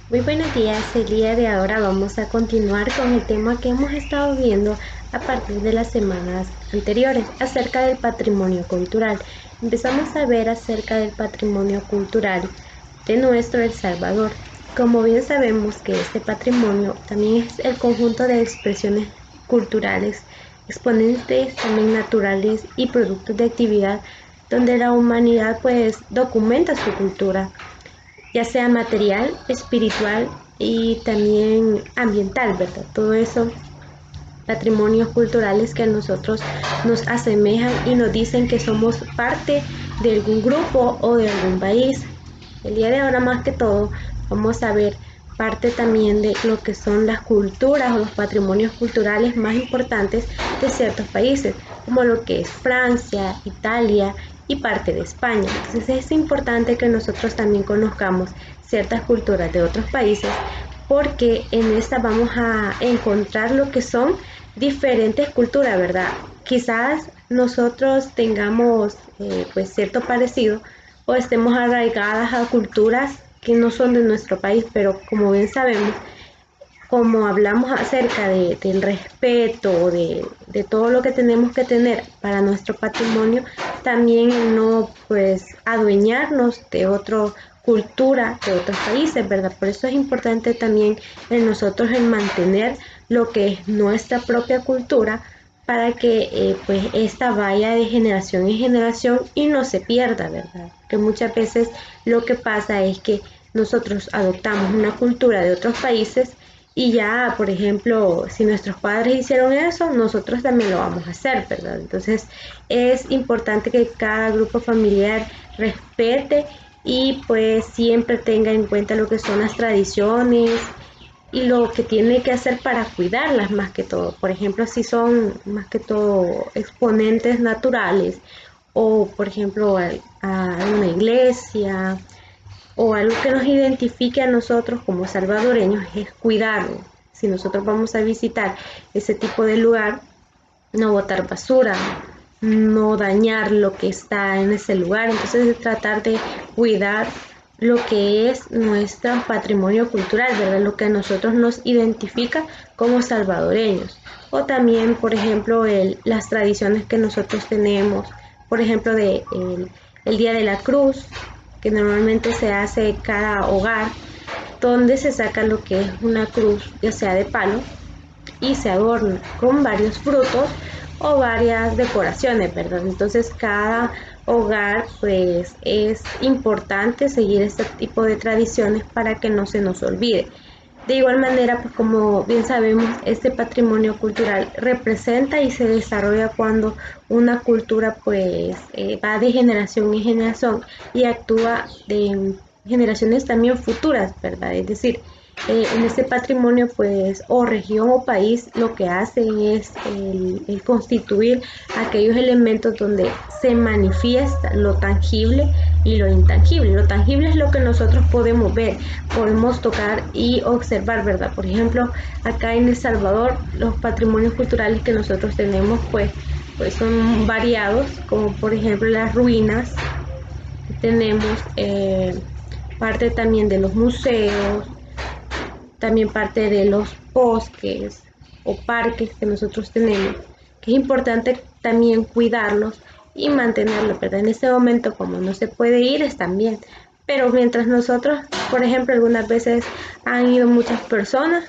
Muy buenos días, el día de ahora vamos a continuar con el tema que hemos estado viendo a partir de las semanas anteriores acerca del patrimonio cultural. Empezamos a ver acerca del patrimonio cultural de nuestro El Salvador. Como bien sabemos que este patrimonio también es el conjunto de expresiones culturales, exponentes también naturales y productos de actividad donde la humanidad pues documenta su cultura, ya sea material, espiritual y también ambiental, ¿verdad? Todo eso, patrimonios culturales que a nosotros nos asemejan y nos dicen que somos parte de algún grupo o de algún país. El día de ahora más que todo vamos a ver parte también de lo que son las culturas o los patrimonios culturales más importantes de ciertos países, como lo que es Francia, Italia y parte de España. Entonces es importante que nosotros también conozcamos ciertas culturas de otros países porque en esta vamos a encontrar lo que son diferentes culturas, ¿verdad? Quizás nosotros tengamos pues cierto parecido o estemos arraigadas a culturas que no son de nuestro país, pero como bien sabemos, como hablamos acerca del respeto, de todo lo que tenemos que tener para nuestro patrimonio, también no pues adueñarnos de otra cultura de otros países, ¿verdad? Por eso es importante también en nosotros el mantener lo que es nuestra propia cultura para que pues esta vaya de generación en generación y no se pierda, ¿verdad? Que muchas veces lo que pasa es que nosotros adoptamos una cultura de otros países y ya, por ejemplo, si nuestros padres hicieron eso, nosotros también lo vamos a hacer, ¿verdad? Entonces es importante que cada grupo familiar respete y pues siempre tenga en cuenta lo que son las tradiciones y lo que tiene que hacer para cuidarlas más que todo. Por ejemplo, si son más que todo exponentes naturales o por ejemplo a una iglesia o algo que nos identifique a nosotros como salvadoreños es cuidarlo. Si nosotros vamos a visitar ese tipo de lugar, no botar basura, no dañar lo que está en ese lugar. Entonces, es tratar de cuidar lo que es nuestro patrimonio cultural, ¿verdad? Lo que a nosotros nos identifica como salvadoreños. O también, por ejemplo, las tradiciones que nosotros tenemos, por ejemplo, el Día de la Cruz, que normalmente se hace cada hogar, donde se saca lo que es una cruz, ya sea de palo, y se adorna con varios frutos o varias decoraciones, ¿verdad? Entonces cada hogar pues es importante seguir este tipo de tradiciones para que no se nos olvide. De igual manera, pues como bien sabemos, este patrimonio cultural representa y se desarrolla cuando una cultura pues va de generación en generación y actúa de generaciones también futuras, ¿verdad? Es decir, en este patrimonio pues o región o país lo que hacen es el constituir aquellos elementos donde se manifiesta lo tangible y lo intangible. Lo tangible es lo que nosotros podemos ver, podemos tocar y observar, ¿verdad? Por ejemplo, acá en El Salvador los patrimonios culturales que nosotros tenemos pues son variados, como por ejemplo las ruinas, tenemos parte también de los museos, también parte de los bosques o parques que nosotros tenemos, que es importante también cuidarlos y mantenerlos, ¿verdad? En este momento, como no se puede ir, están bien, pero mientras nosotros, por ejemplo, algunas veces han ido muchas personas,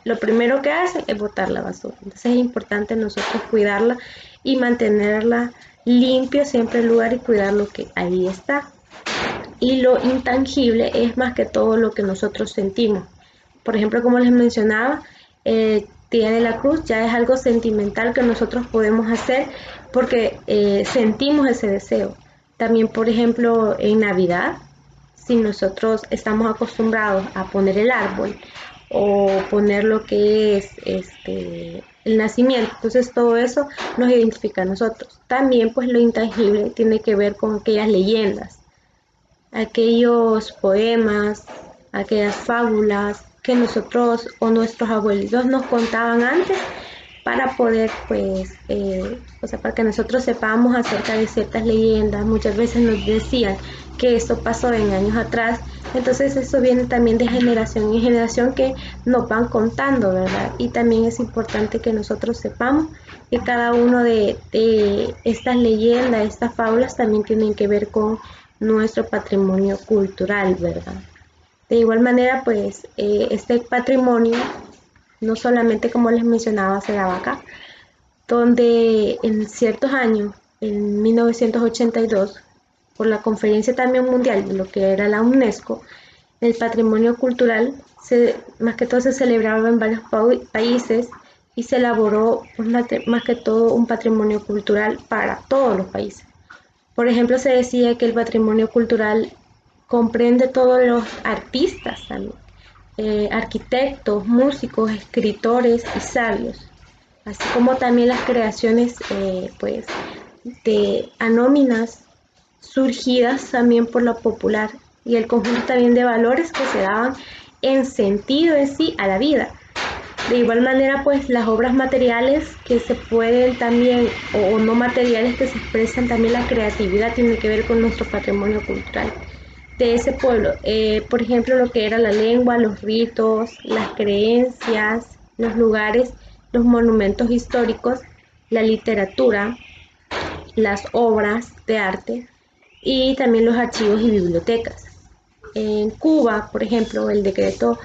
lo primero que hacen es botar la basura. Entonces es importante nosotros cuidarla y mantenerla limpio siempre el lugar y cuidar lo que ahí está. Y lo intangible es más que todo lo que nosotros sentimos. Por ejemplo, como les mencionaba, Día de la Cruz ya es algo sentimental que nosotros podemos hacer porque sentimos ese deseo. También, por ejemplo, en Navidad, si nosotros estamos acostumbrados a poner el árbol o poner lo que es el nacimiento, entonces todo eso nos identifica a nosotros. También pues lo intangible tiene que ver con aquellas leyendas, aquellos poemas, aquellas fábulas que nosotros o nuestros abuelitos nos contaban antes para poder, pues, para que nosotros sepamos acerca de ciertas leyendas. Muchas veces nos decían que esto pasó en años atrás, entonces eso viene también de generación en generación que nos van contando, ¿verdad? Y también es importante que nosotros sepamos que cada uno de estas leyendas, estas fábulas también tienen que ver con nuestro patrimonio cultural, ¿verdad? De igual manera, pues, este patrimonio no solamente, como les mencionaba, se daba acá, donde en ciertos años, en 1982, por la conferencia también mundial de lo que era la UNESCO, el patrimonio cultural, más que todo se celebraba en varios países y se elaboró pues, más que todo un patrimonio cultural para todos los países. Por ejemplo, se decía que el patrimonio cultural comprende todos los artistas también, arquitectos, músicos, escritores y sabios, así como también las creaciones pues, de anóminas surgidas también por lo popular y el conjunto también de valores que se daban en sentido en sí a la vida. De igual manera, pues las obras materiales que se pueden también, o no materiales que se expresan también la creatividad, tiene que ver con nuestro patrimonio cultural de ese pueblo. Por ejemplo, lo que era la lengua, los ritos, las creencias, los lugares, los monumentos históricos, la literatura, las obras de arte y también los archivos y bibliotecas. En Cuba, por ejemplo, el decreto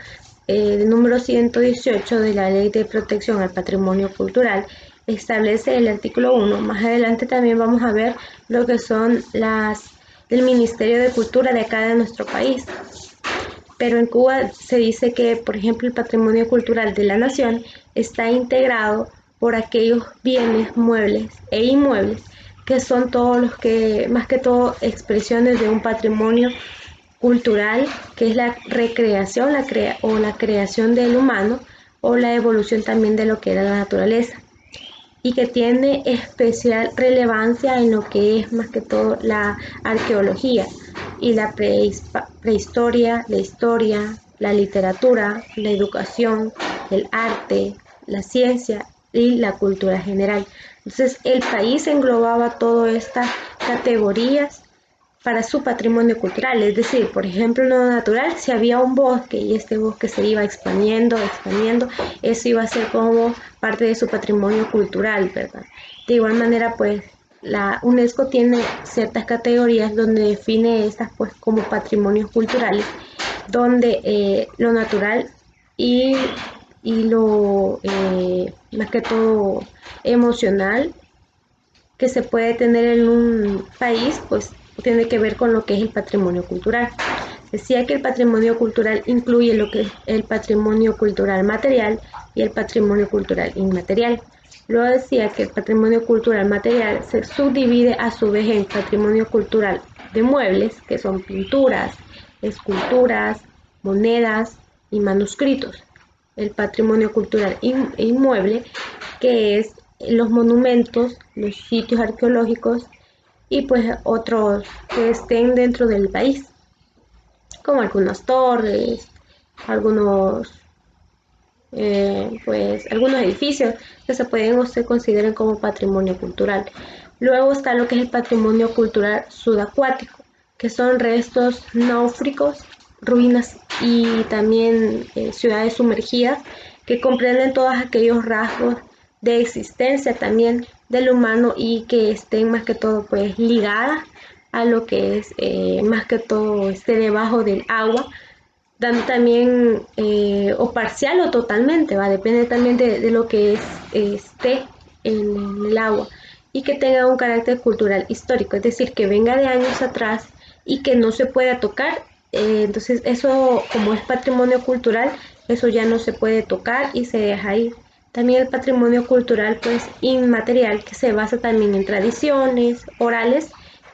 número 118 de la Ley de Protección al Patrimonio Cultural establece el artículo 1. Más adelante también vamos a ver lo que son las del Ministerio de Cultura de acá de nuestro país. Pero en Cuba se dice que, por ejemplo, el patrimonio cultural de la nación está integrado por aquellos bienes muebles e inmuebles que son todos los que, más que todo, expresiones de un patrimonio cultural, que es la recreación o la creación del humano o la evolución también de lo que era la naturaleza y que tiene especial relevancia en lo que es más que todo la arqueología y la prehistoria, la historia, la literatura, la educación, el arte, la ciencia y la cultura general. Entonces el país englobaba todas estas categorías para su patrimonio cultural, es decir, por ejemplo, en lo natural, si había un bosque y este bosque se iba expandiendo, eso iba a ser como parte de su patrimonio cultural, ¿verdad? De igual manera, pues, la UNESCO tiene ciertas categorías donde define estas, pues, como patrimonios culturales, donde lo natural y, y lo, más que todo, emocional, que se puede tener en un país, pues tiene que ver con lo que es el patrimonio cultural. Decía que el patrimonio cultural incluye lo que es el patrimonio cultural material y el patrimonio cultural inmaterial. Luego decía que el patrimonio cultural material se subdivide a su vez en patrimonio cultural de muebles, que son pinturas, esculturas, monedas y manuscritos. El patrimonio cultural inmueble, que es los monumentos, los sitios arqueológicos y pues otros que estén dentro del país, como algunas torres, algunos algunos edificios que se pueden o se consideran como patrimonio cultural. Luego está lo que es el patrimonio cultural subacuático, que son restos náufragos, ruinas y también ciudades sumergidas que comprenden todos aquellos rasgos de existencia también del humano y que estén más que todo pues ligadas a lo que es más que todo esté debajo del agua, dando también o parcial o totalmente, va, depende también de lo que esté en el agua y que tenga un carácter cultural histórico, es decir, que venga de años atrás y que no se pueda tocar. Entonces eso, como es patrimonio cultural, eso ya no se puede tocar y se deja ahí. También el patrimonio cultural pues inmaterial, que se basa también en tradiciones orales,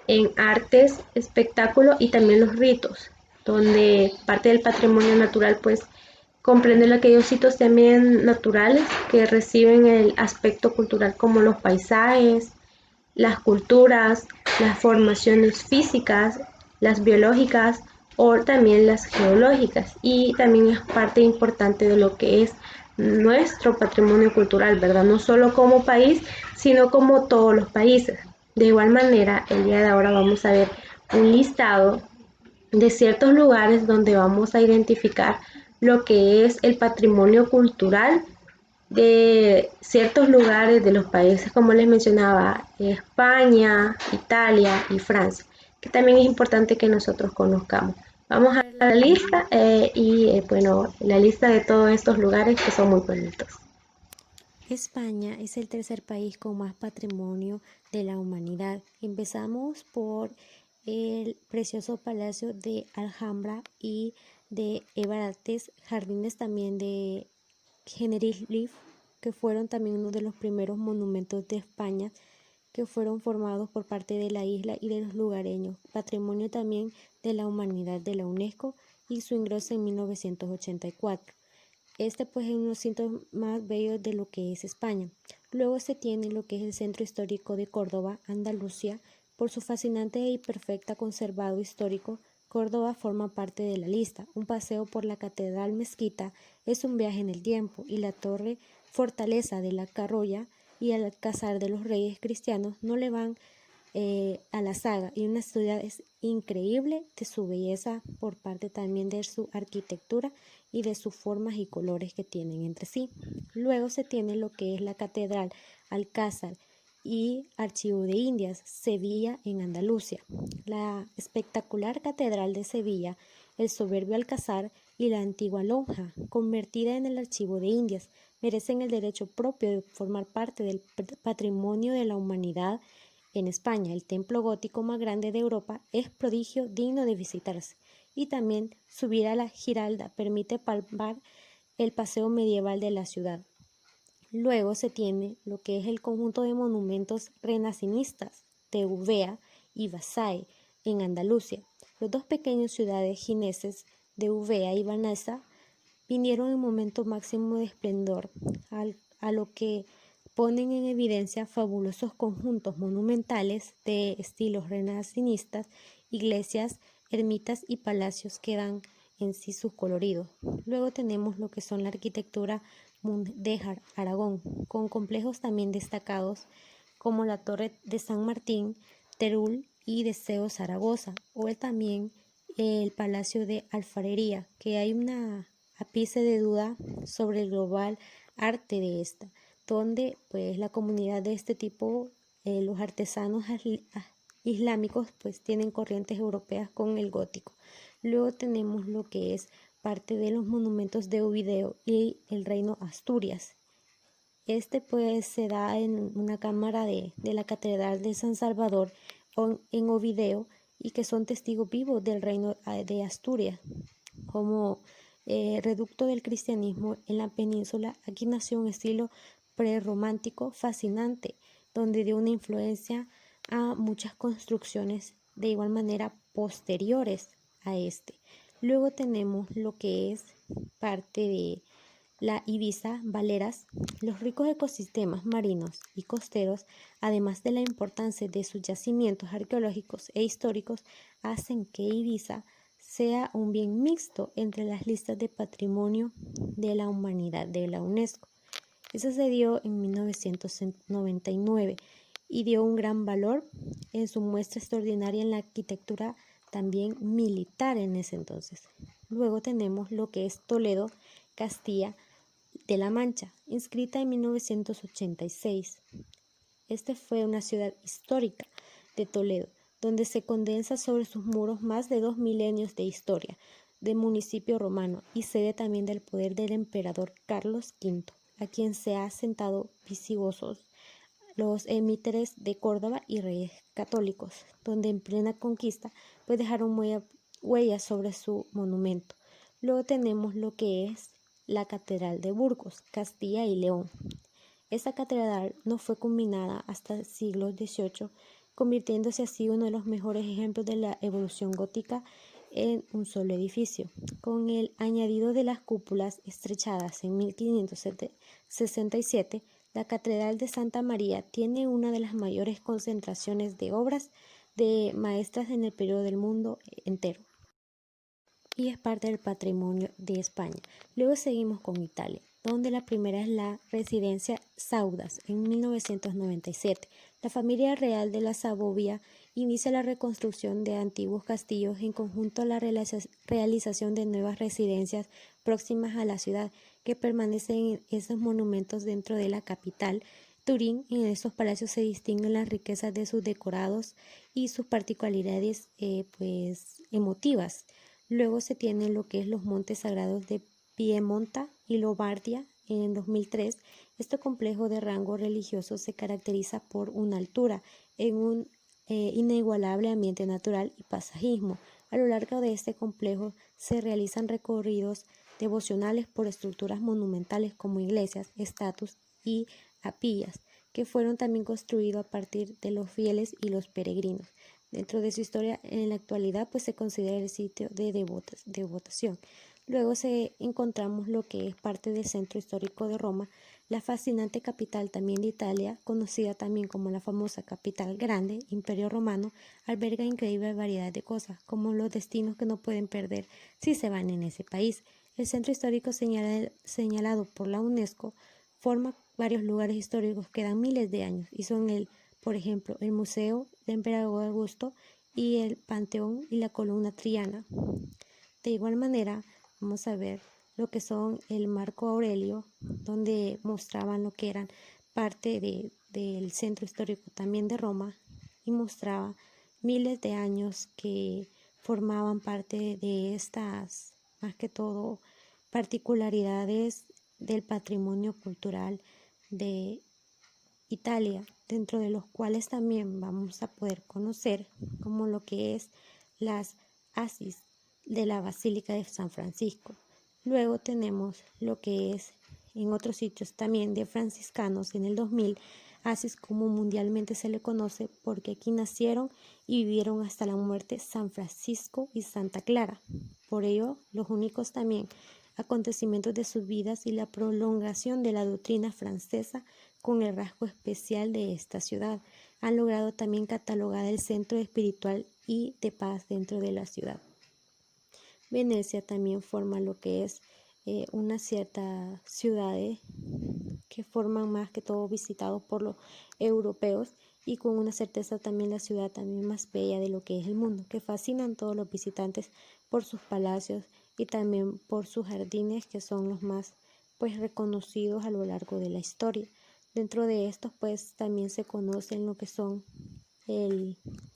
en artes, espectáculo y también los ritos, donde parte del patrimonio natural pues comprende aquellos sitios también naturales que reciben el aspecto cultural como los paisajes, las culturas, las formaciones físicas, las biológicas o también las geológicas, y también es parte importante de lo que es nuestro patrimonio cultural, ¿verdad? No solo como país, sino como todos los países. De igual manera, el día de ahora vamos a ver un listado de ciertos lugares donde vamos a identificar lo que es el patrimonio cultural de ciertos lugares de los países, como les mencionaba, España, Italia y Francia, que también es importante que nosotros conozcamos. Vamos a ver la lista bueno, la lista de todos estos lugares que son muy bonitos. España es el tercer país con más patrimonio de la humanidad. Empezamos por el precioso Palacio de Alhambra y de Evarates, jardines también de Generalife, que fueron también uno de los primeros monumentos de España que fueron formados por parte de la isla y de los lugareños, patrimonio también de la humanidad de la UNESCO y su ingreso en 1984. Este pues es uno de los sitios más bellos de lo que es España. Luego se tiene lo que es el Centro Histórico de Córdoba, Andalucía. Por su fascinante y perfecta conservado histórico, Córdoba forma parte de la lista. Un paseo por la Catedral Mezquita es un viaje en el tiempo y la torre fortaleza de la Carroya y el Alcázar de los Reyes Cristianos no le van a la saga, y una ciudad es increíble de su belleza por parte también de su arquitectura y de sus formas y colores que tienen entre sí. Luego se tiene lo que es la Catedral, Alcázar y Archivo de Indias, Sevilla en Andalucía. La espectacular Catedral de Sevilla, el soberbio Alcázar y la antigua lonja, convertida en el Archivo de Indias, merecen el derecho propio de formar parte del patrimonio de la humanidad. En España, el templo gótico más grande de Europa es prodigio digno de visitarse, y también subir a la Giralda permite palpar el paseo medieval de la ciudad. Luego se tiene lo que es el conjunto de monumentos renacentistas de Úbeda y Basae en Andalucía. Los dos pequeñas ciudades gineses de Úbeda y Banasa vinieron en momento máximo de esplendor, a lo que ponen en evidencia fabulosos conjuntos monumentales de estilos renacentistas, iglesias, ermitas y palacios que dan en sí sus coloridos. Luego tenemos lo que son la arquitectura mudéjar Aragón, con complejos también destacados como la Torre de San Martín, Teruel y de Seo Zaragoza, o también el Palacio de Alfarería, que hay una ápice de duda sobre el global arte de esta, donde pues la comunidad de este tipo, los artesanos islámicos pues tienen corrientes europeas con el gótico. Luego tenemos lo que es parte de los monumentos de Oviedo y el reino Asturias. Este pues se da en una cámara de la Catedral de San Salvador en Oviedo, y que son testigos vivos del reino de Asturias como reducto del cristianismo en la península. Aquí nació un estilo prerromántico fascinante, donde dio una influencia a muchas construcciones de igual manera posteriores a este. Luego tenemos lo que es parte de la Ibiza Baleares. Los ricos ecosistemas marinos y costeros, además de la importancia de sus yacimientos arqueológicos e históricos, hacen que Ibiza sea un bien mixto entre las listas de patrimonio de la humanidad de la UNESCO. Eso se dio en 1999 y dio un gran valor en su muestra extraordinaria en la arquitectura también militar en ese entonces. Luego tenemos lo que es Toledo, Castilla de la Mancha, inscrita en 1986. Este fue una ciudad histórica de Toledo, donde se condensa sobre sus muros más de 2 milenios de historia de municipio romano y sede también del poder del emperador Carlos V, a quien se ha asentado visigosos los emíteres de Córdoba y reyes católicos, donde en plena conquista pues dejaron huellas sobre su monumento. Luego tenemos lo que es la Catedral de Burgos, Castilla y León. Esta catedral no fue culminada hasta el siglo XVIII, convirtiéndose así uno de los mejores ejemplos de la evolución gótica en un solo edificio. Con el añadido de las cúpulas estrechadas en 1567, la Catedral de Santa María tiene una de las mayores concentraciones de obras de maestras en el periodo del mundo entero, y es parte del patrimonio de España. Luego seguimos con Italia. donde la primera es la residencia Saudas en 1997. La familia real de la Saboya inicia la reconstrucción de antiguos castillos en conjunto a la realización de nuevas residencias próximas a la ciudad, que permanecen en esos monumentos dentro de la capital. Turín. En estos palacios se distinguen las riquezas de sus decorados y sus particularidades emotivas. Luego se tienen lo que es los montes sagrados de Piemonte y Lombardía. En 2003, este complejo de rango religioso se caracteriza por una altura en un inigualable ambiente natural y paisajismo. A lo largo de este complejo se realizan recorridos devocionales por estructuras monumentales como iglesias, estatuas y capillas, que fueron también construidos a partir de los fieles y los peregrinos. Dentro de su historia, en la actualidad, pues se considera el sitio de devotación. Luego encontramos lo que es parte del centro histórico de Roma, la fascinante capital también de Italia, conocida también como la famosa capital grande, Imperio Romano, alberga increíble variedad de cosas, como los destinos que no pueden perder si se van en ese país. El centro histórico señalado por la UNESCO forma varios lugares históricos que dan miles de años y son por ejemplo, el Museo del Emperador Augusto y el Panteón y la Columna Triana. De igual manera, vamos a ver lo que son el Marco Aurelio, donde mostraban lo que eran parte del centro histórico también de Roma y mostraba miles de años que formaban parte de estas, más que todo, particularidades del patrimonio cultural de Italia, dentro de los cuales también vamos a poder conocer como lo que es las asis de la Basílica de San Francisco. Luego tenemos lo que es en otros sitios también de franciscanos en el 2000, asis como mundialmente se le conoce porque aquí nacieron y vivieron hasta la muerte San Francisco y Santa Clara. Por ello, los únicos también acontecimientos de sus vidas y la prolongación de la doctrina francesa con el rasgo especial de esta ciudad. Han logrado también catalogar el centro espiritual y de paz dentro de la ciudad. Venecia también forma lo que es una cierta ciudades que forman más que todo visitados por los europeos y con una certeza también la ciudad también más bella de lo que es el mundo, que fascinan a todos los visitantes por sus palacios y también por sus jardines que son los más reconocidos a lo largo de la historia. Dentro de estos también se conocen lo que son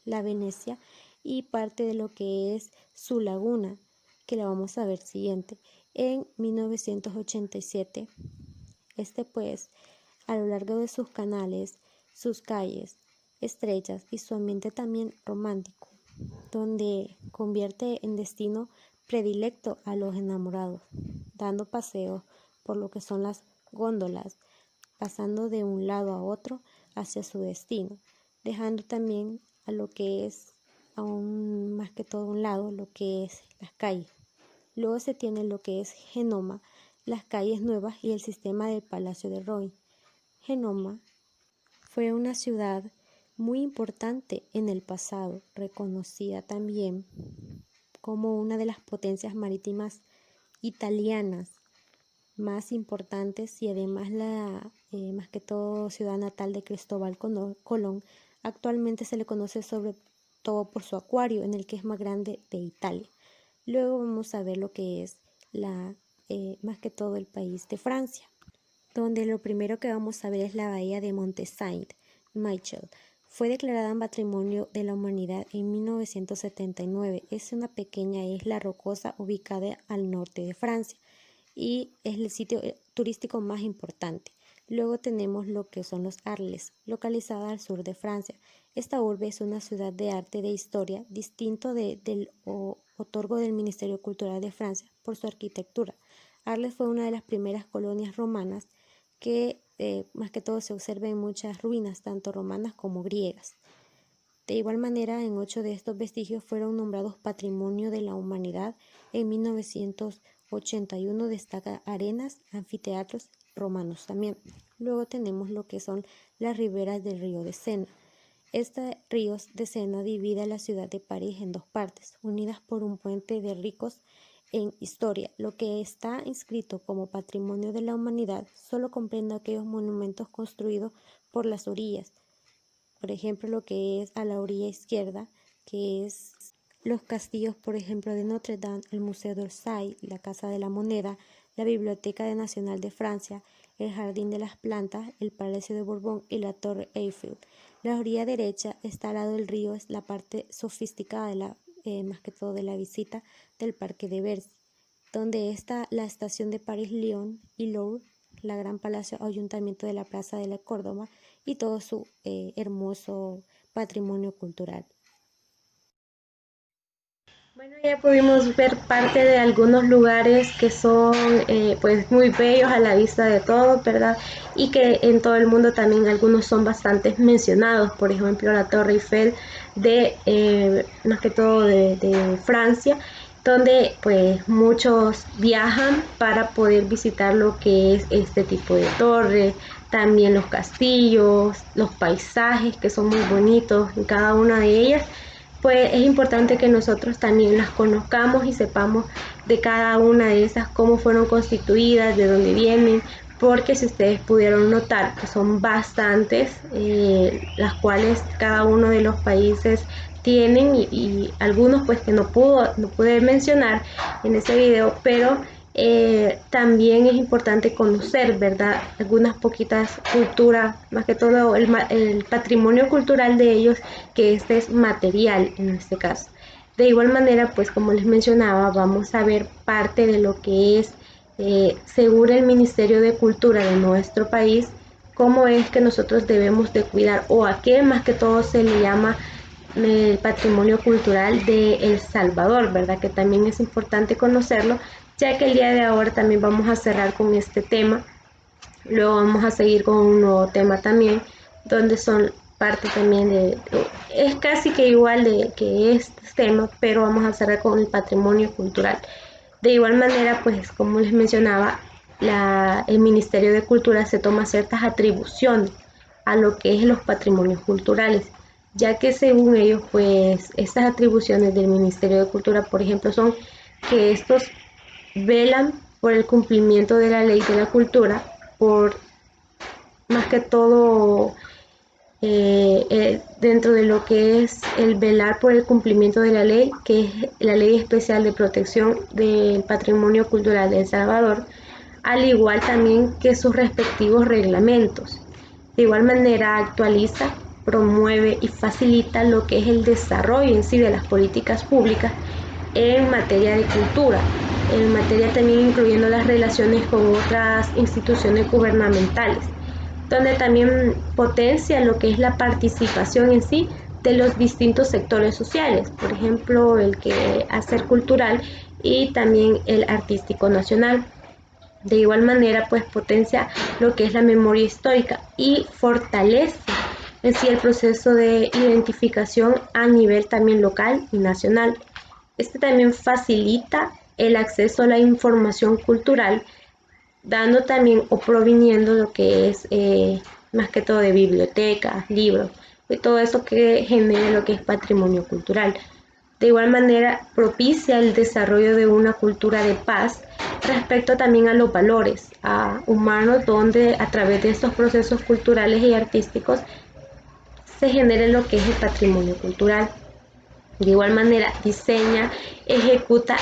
la Venecia y parte de lo que es su laguna, que la vamos a ver siguiente. En 1987, a lo largo de sus canales, sus calles estrechas y su ambiente también romántico, donde convierte en destino predilecto a los enamorados, dando paseos por lo que son las góndolas, pasando de un lado a otro hacia su destino, dejando también a lo que es aún más que todo un lado lo que es las calles. Luego se tiene lo que es Genoma, las calles nuevas y el sistema del Palacio de Roy. Genoma fue una ciudad muy importante en el pasado, reconocida también como una de las potencias marítimas italianas más importantes y además más que todo ciudad natal de Cristóbal Colón. Actualmente se le conoce sobre todo por su acuario, en el que es más grande de Italia. Luego vamos a ver lo que es más que todo el país de Francia, donde lo primero que vamos a ver es la bahía de Mont-Saint-Michel. Fue declarada Patrimonio de la Humanidad en 1979. Es una pequeña isla rocosa ubicada al norte de Francia y es el sitio turístico más importante. Luego tenemos lo que son los Arles, localizada al sur de Francia. Esta urbe es una ciudad de arte de historia, distinto del otorgo del Ministerio Cultural de Francia por su arquitectura. Arles fue una de las primeras colonias romanas que más que todo se observa en muchas ruinas, tanto romanas como griegas. De igual manera, en 8 de estos vestigios fueron nombrados Patrimonio de la Humanidad. En 1981 destaca arenas, anfiteatros romanos también. Luego tenemos lo que son las riberas del río de Sena. Este río de Sena divide la ciudad de París en dos partes, unidas por un puente de ricos en historia. Lo que está inscrito como Patrimonio de la Humanidad solo comprende aquellos monumentos construidos por las orillas. Por ejemplo, lo que es a la orilla izquierda, que es los castillos, por ejemplo, de Notre Dame, el Museo d'Orsay, la Casa de la Moneda, la Biblioteca Nacional de Francia, el Jardín de las Plantas, el Palacio de Borbón y la Torre Eiffel. La orilla derecha está al lado del río, es la parte sofisticada de más que todo de la visita del Parque de Bercy, donde está la estación de París-Lyon y Louvre, la gran palacio ayuntamiento de la Plaza de la Córdoba y todo su hermoso patrimonio cultural. Bueno, ya pudimos ver parte de algunos lugares que son pues muy bellos a la vista de todos, ¿verdad? Y que en todo el mundo también algunos son bastante mencionados, por ejemplo la Torre Eiffel de más que todo de Francia, donde pues muchos viajan para poder visitar lo que es este tipo de torre, también los castillos, los paisajes que son muy bonitos en cada una de ellas. Pues es importante que nosotros también las conozcamos y sepamos de cada una de esas cómo fueron constituidas, de dónde vienen, porque si ustedes pudieron notar que son bastantes, las cuales cada uno de los países tienen y algunos pues que no pude mencionar en ese video, pero también es importante conocer, ¿verdad? Algunas poquitas culturas, más que todo el patrimonio cultural de ellos, que este es material en este caso. De igual manera, pues como les mencionaba, vamos a ver parte de lo que es, según el Ministerio de Cultura de nuestro país, cómo es que nosotros debemos de cuidar o a qué más que todo se le llama el patrimonio cultural de El Salvador, ¿verdad? Que también es importante conocerlo, ya que el día de ahora también vamos a cerrar con este tema. Luego vamos a seguir con un nuevo tema también, donde son parte también es casi que igual de que este tema, pero vamos a cerrar con el patrimonio cultural. De igual manera, pues como les mencionaba, el Ministerio de Cultura se toma ciertas atribuciones a lo que es los patrimonios culturales, ya que según ellos, pues estas atribuciones del Ministerio de Cultura, por ejemplo, son que estos velan por el cumplimiento de la ley de la cultura, por más que todo dentro de lo que es el velar por el cumplimiento de la ley, que es la Ley Especial de Protección del Patrimonio Cultural de El Salvador, al igual también que sus respectivos reglamentos. De igual manera actualiza, promueve y facilita lo que es el desarrollo en sí de las políticas públicas en materia de cultura, en materia también incluyendo las relaciones con otras instituciones gubernamentales, donde también potencia lo que es la participación en sí de los distintos sectores sociales, por ejemplo, el que hacer cultural y también el artístico nacional. De igual manera, pues potencia lo que es la memoria histórica y fortalece en sí el proceso de identificación a nivel también local y nacional. Este también facilita el acceso a la información cultural, dando también o proviniendo lo que es más que todo de bibliotecas, libros, de todo eso que genera lo que es patrimonio cultural. De igual manera, propicia el desarrollo de una cultura de paz respecto también a los valores humanos, donde a través de estos procesos culturales y artísticos se genera lo que es el patrimonio cultural. De igual manera, diseña, ejecuta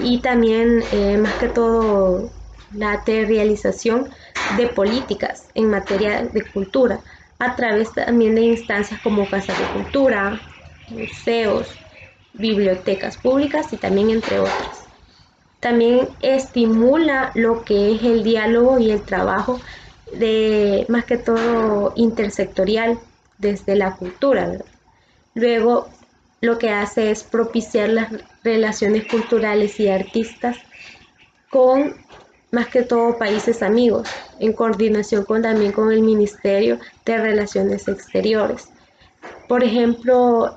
y también, más que todo, la realización de políticas en materia de cultura a través también de instancias como casas de cultura, museos, bibliotecas públicas y también entre otras. También estimula lo que es el diálogo y el trabajo de más que todo intersectorial desde la cultura, ¿verdad? Luego lo que hace es propiciar las relaciones culturales y artistas con más que todo países amigos, en coordinación también con el Ministerio de Relaciones Exteriores. Por ejemplo,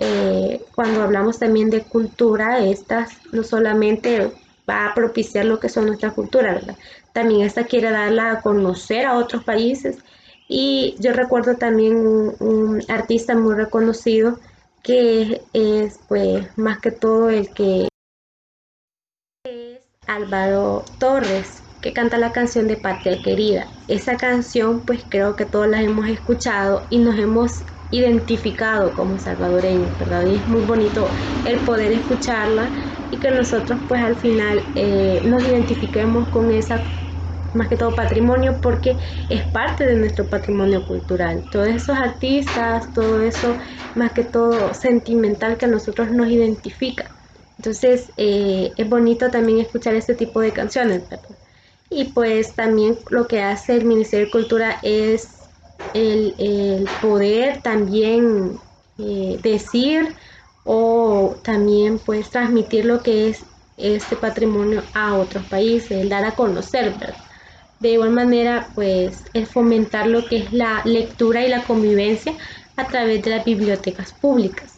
cuando hablamos también de cultura, estas no solamente va a propiciar lo que son nuestra cultura, ¿verdad? También esta quiere darla a conocer a otros países. Y yo recuerdo también un artista muy reconocido que es pues más que todo el que es Álvaro Torres, que canta la canción de Patria Querida. Esa canción pues creo que todos la hemos escuchado y nos hemos identificado como salvadoreños, ¿verdad? Y es muy bonito el poder escucharla y que nosotros pues al final nos identifiquemos con esa, más que todo, patrimonio, porque es parte de nuestro patrimonio cultural. Todos esos artistas, todo eso, más que todo sentimental, que a nosotros nos identifica. Entonces es bonito también escuchar este tipo de canciones, ¿verdad? Y pues también lo que hace el Ministerio de Cultura es el poder también decir o también pues transmitir lo que es este patrimonio a otros países, el dar a conocer, ¿verdad? De igual manera, pues el fomentar lo que es la lectura y la convivencia a través de las bibliotecas públicas.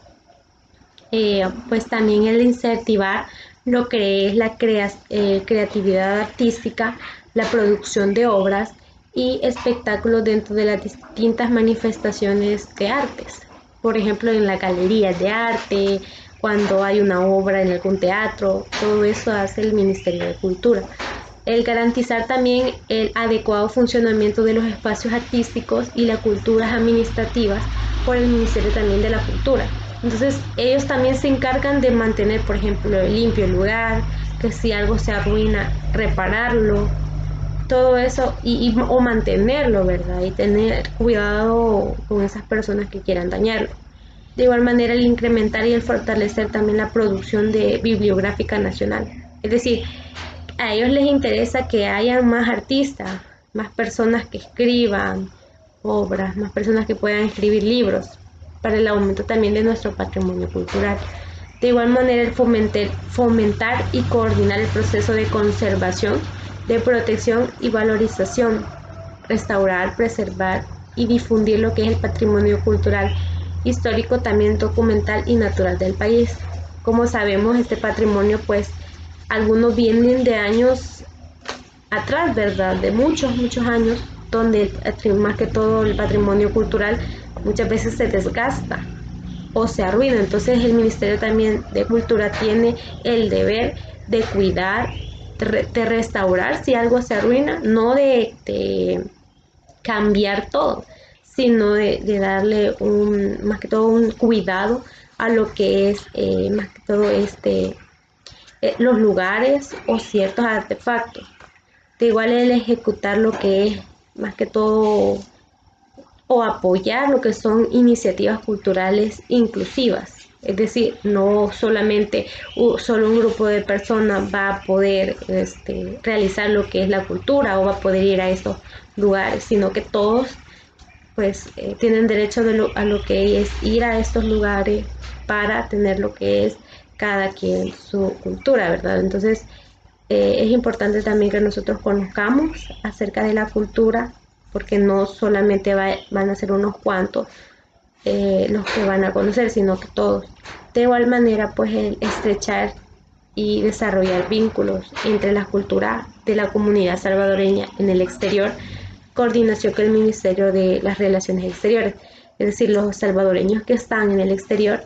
Pues también el incentivar lo que es la creatividad artística, la producción de obras y espectáculos dentro de las distintas manifestaciones de artes. Por ejemplo, en las galerías de arte, cuando hay una obra en algún teatro, todo eso hace el Ministerio de Cultura. El garantizar también el adecuado funcionamiento de los espacios artísticos y las culturas administrativas por el Ministerio también de la Cultura. Entonces ellos también se encargan de mantener, por ejemplo, limpio el lugar, que si algo se arruina, repararlo, todo eso o mantenerlo, ¿verdad? Y tener cuidado con esas personas que quieran dañarlo. De igual manera, el incrementar y el fortalecer también la producción de bibliográfica nacional. Es decir, a ellos les interesa que haya más artistas, más personas que escriban obras, más personas que puedan escribir libros, para el aumento también de nuestro patrimonio cultural. De igual manera, el fomentar y coordinar el proceso de conservación, de protección y valorización, restaurar, preservar y difundir lo que es el patrimonio cultural, histórico, también documental y natural del país. Como sabemos, este patrimonio pues algunos vienen de años atrás, ¿verdad? De muchos, muchos años, donde más que todo el patrimonio cultural muchas veces se desgasta o se arruina. Entonces el Ministerio también de Cultura tiene el deber de cuidar, de restaurar si algo se arruina, no de cambiar todo, sino de darle más que todo un cuidado a lo que es más que todo los lugares o ciertos artefactos. De igual el ejecutar lo que es más que todo o apoyar lo que son iniciativas culturales inclusivas. Es decir, no solamente solo un grupo de personas va a poder realizar lo que es la cultura o va a poder ir a esos lugares, sino que todos pues tienen derecho a lo que es ir a estos lugares para tener lo que es cada quien su cultura, ¿verdad? Entonces es importante también que nosotros conozcamos acerca de la cultura, porque no solamente van a ser unos cuantos los que van a conocer, sino que todos. De igual manera, pues el estrechar y desarrollar vínculos entre la cultura de la comunidad salvadoreña en el exterior, coordinación con el Ministerio de las Relaciones Exteriores, es decir, los salvadoreños que están en el exterior,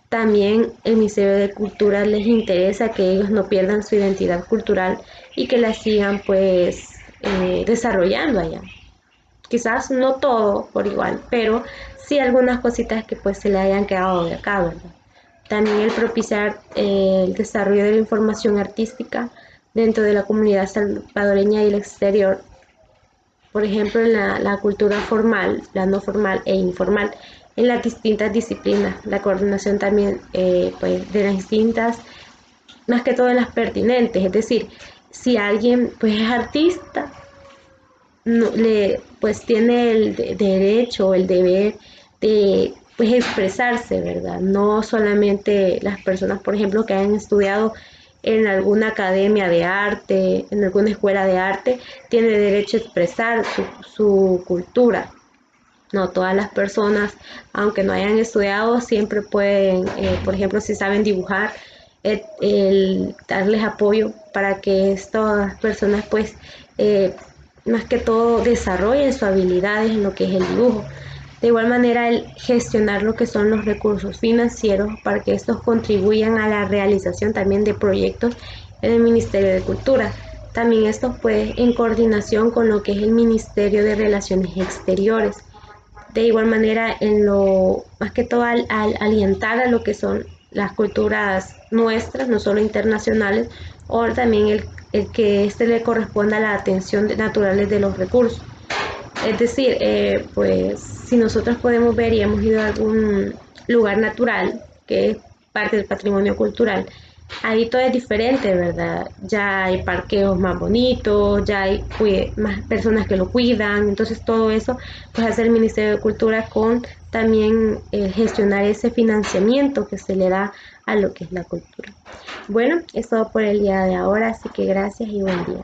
también el Ministerio de Cultura les interesa que ellos no pierdan su identidad cultural y que la sigan pues desarrollando allá. Quizás no todo por igual, pero sí algunas cositas que pues se le hayan quedado de acá, ¿verdad? También el propiciar el desarrollo de la información artística dentro de la comunidad salvadoreña y el exterior, por ejemplo, en la cultura formal, la no formal e informal, en las distintas disciplinas, la coordinación también pues, de las distintas, más que todo de las pertinentes, es decir, si alguien pues es artista, no, pues tiene el derecho, el deber de pues expresarse, ¿verdad? No solamente las personas, por ejemplo, que hayan estudiado en alguna academia de arte, en alguna escuela de arte, tiene derecho a expresar su cultura. No, todas las personas, aunque no hayan estudiado, siempre pueden, por ejemplo, si saben dibujar, el darles apoyo para que estas personas, pues, más que todo, desarrollen sus habilidades en lo que es el dibujo. De igual manera, el gestionar lo que son los recursos financieros para que estos contribuyan a la realización también de proyectos en el Ministerio de Cultura. También esto pues en coordinación con lo que es el Ministerio de Relaciones Exteriores. De igual manera, en lo más que todo al alientar a lo que son las culturas nuestras, no solo internacionales, o también el que este le corresponda a la atención naturales de los recursos. Es decir, pues si nosotros podemos ver y hemos ido a algún lugar natural, que es parte del patrimonio cultural, ahí todo es diferente, ¿verdad? Ya hay parqueos más bonitos, ya hay más personas que lo cuidan, entonces todo eso pues hace el Ministerio de Cultura con también gestionar ese financiamiento que se le da a lo que es la cultura. Bueno, es todo por el día de ahora, así que gracias y buen día.